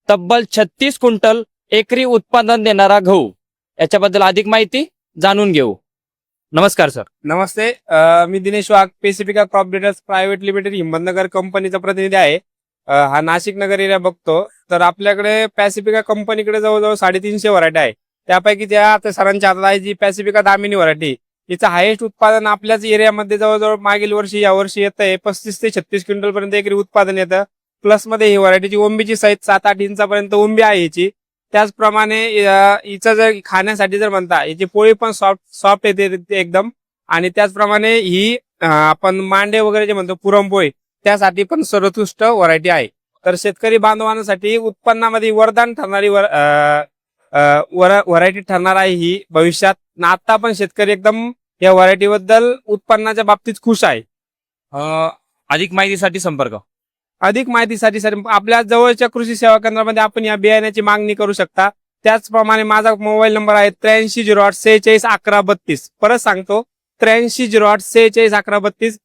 तब्बल 36 क्विंटल एकरी उत्पादन देणारा गहू, याच्याबद्दल अधिक माहिती जाणून घेऊ. नमस्कार सर. नमस्ते. मी दिनेश वाघ, Pacifica crop breeders private limited Himmatnagar कंपनीचा प्रतिनिधी आहे. हा नाशिक नगर एरिया बघतो. तर आपल्याकडे पॅसिफिका कंपनीकडे जवळजवळ 350 व्हरायटी आहे. त्यापैकी त्या आता सरांच्या हातात आहे जी पॅसिफिका दामिनी व्हरायटी. हिचं हायेस्ट उत्पादन आपल्याच एरियामध्ये जवळजवळ मागील वर्षी या वर्षी येत आहे 35 ते 36 क्विंटल पर्यंत एकरी उत्पादन येतं. प्लस मध्ये ही व्हरायटीची ओंबीची साईज 7-8 इंचापर्यंत ओंबी आहे हिची. त्याचप्रमाणे हिचं जर खाण्यासाठी जर म्हणता याची पोळी पण सॉफ्ट येते एकदम. आणि त्याचप्रमाणे ही आपण मांडे वगैरे जे म्हणतो पुरणपोळी त्यासाठी पण सर्वोत्कृष्ट व्हरायटी आहे. तर शेतकरी बांधवांसाठी उत्पन्नामध्ये वरदान ठरणारी व्हरायटी ठरणार आहे ही भविष्यात. आता पण शेतकरी एकदम या व्हरायटी बद्दल उत्पन्नाच्या बाबतीत खुश आहे. अधिक माहितीसाठी संपर्क. अधिक माहितीसाठी सर आपल्या जवळच्या कृषी सेवा केंद्रामध्ये आपण या बियाण्याची मागणी करू शकता. त्याचप्रमाणे माझा मोबाईल नंबर आहे 8308 46 11 32. परत सांगतो 8308 46 11 32.